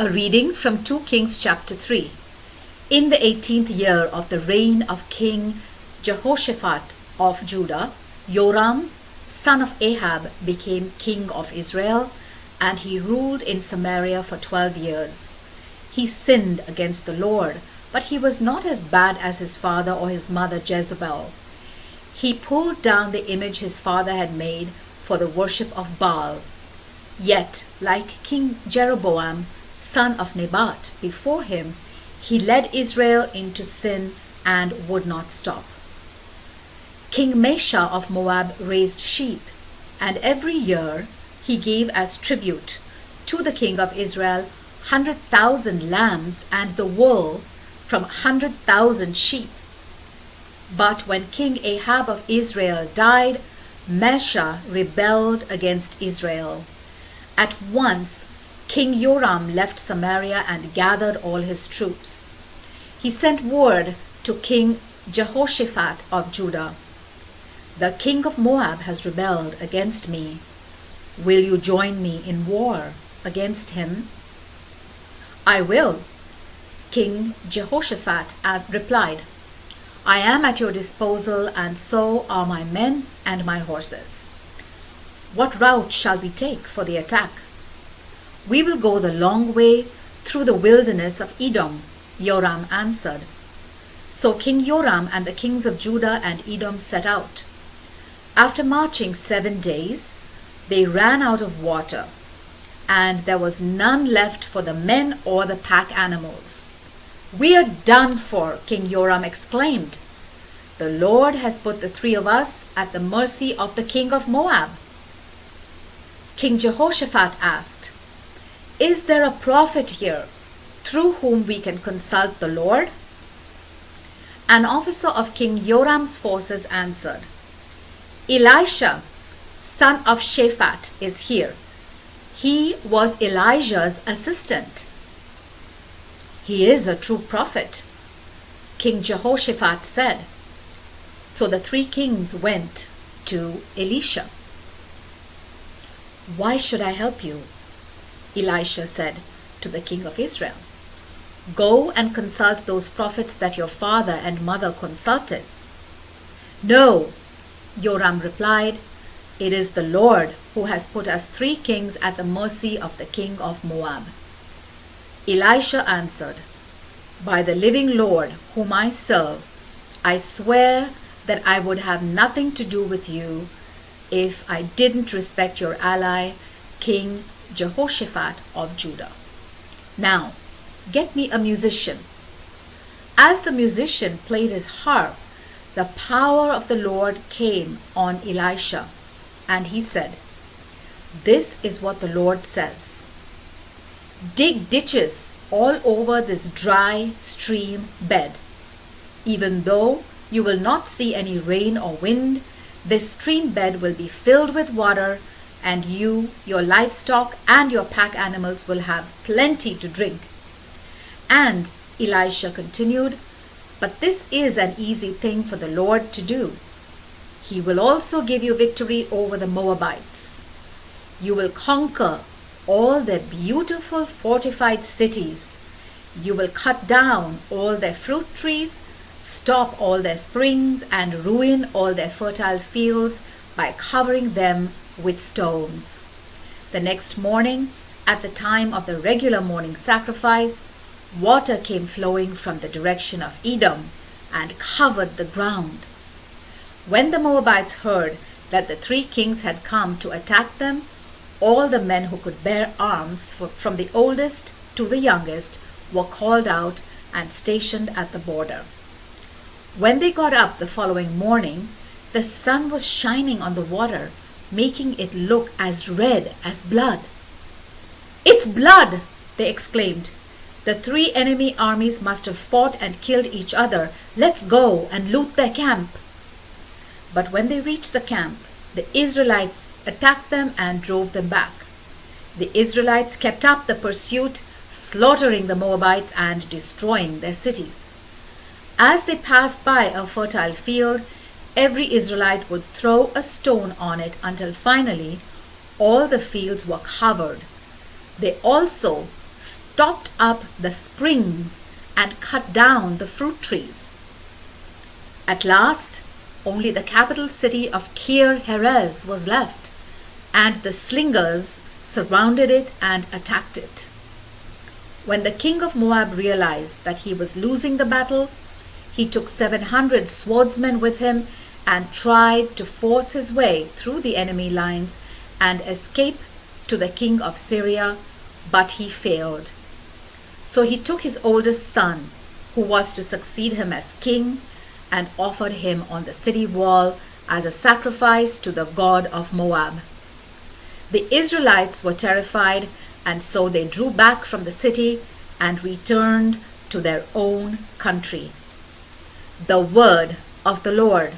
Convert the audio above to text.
A reading from 2 Kings chapter 3. In the 18th year of the reign of King Jehoshaphat of Judah, Joram, son of Ahab, became king of Israel, and he ruled in Samaria for 12 years. He sinned against the Lord, but he was not as bad as his father or his mother Jezebel. He pulled down the image his father had made for the worship of Baal. Yet, like King Jeroboam, son of Nebat, before him, he led Israel into sin and would not stop. King Mesha of Moab raised sheep, and every year he gave as tribute to the king of Israel 100,000 lambs and the wool from 100,000 sheep. But when King Ahab of Israel died, Mesha rebelled against Israel. At once King Joram left Samaria and gathered all his troops. He sent word to King Jehoshaphat of Judah, "The king of Moab has rebelled against me. Will you join me in war against him?" "I will," King Jehoshaphat replied. "I am at your disposal, and so are my men and my horses. What route shall we take for the attack?" "We will go the long way through the wilderness of Edom," Joram answered. So King Joram and the kings of Judah and Edom set out. After marching 7 days, they ran out of water, and there was none left for the men or the pack animals. "We are done for," King Joram exclaimed. "The Lord has put the three of us at the mercy of the king of Moab." King Jehoshaphat asked, "Is there a prophet here through whom we can consult the Lord?" An officer of King Joram's forces answered, "Elisha, son of Shaphat, is here. He was Elijah's assistant." "He is a true prophet," King Jehoshaphat said. So the three kings went to Elisha. "Why should I help you?" Elisha said to the king of Israel. "Go and consult those prophets that your father and mother consulted." "No," Joram replied, "it is the Lord who has put us three kings at the mercy of the king of Moab." Elisha answered, "By the living Lord whom I serve, I swear that I would have nothing to do with you if I didn't respect your ally, King Jehoshaphat of Judah. Now, get me a musician." As the musician played his harp, the power of the Lord came on Elisha, and he said, "This is what the Lord says. Dig ditches all over this dry stream bed. Even though you will not see any rain or wind, this stream bed will be filled with water, and you, your livestock, and your pack animals will have plenty to drink." And Elisha continued, "But this is an easy thing for the Lord to do. He will also give you victory over the Moabites. You will conquer all their beautiful fortified cities. You will cut down all their fruit trees, stop all their springs, and ruin all their fertile fields by covering them with stones." The next morning, at the time of the regular morning sacrifice, water came flowing from the direction of Edom and covered the ground. When the Moabites heard that the three kings had come to attack them, all the men who could bear arms, from the oldest to the youngest, were called out and stationed at the border. When they got up the following morning, the sun was shining on the water, making it look as red as blood. "It's blood!" they exclaimed. "The three enemy armies must have fought and killed each other. Let's go and loot their camp." But when they reached the camp, the Israelites attacked them and drove them back. The Israelites kept up the pursuit, slaughtering the Moabites and destroying their cities. As they passed by a fertile field, every Israelite would throw a stone on it until finally all the fields were covered. They also stopped up the springs and cut down the fruit trees. At last, only the capital city of Kir Heres was left, and the slingers surrounded it and attacked it. When the king of Moab realized that he was losing the battle, he took 700 swordsmen with him and tried to force his way through the enemy lines and escape to the king of Syria, but he failed. So he took his oldest son, who was to succeed him as king, and offered him on the city wall as a sacrifice to the god of Moab. The Israelites were terrified, and so they drew back from the city and returned to their own country. The word of the Lord.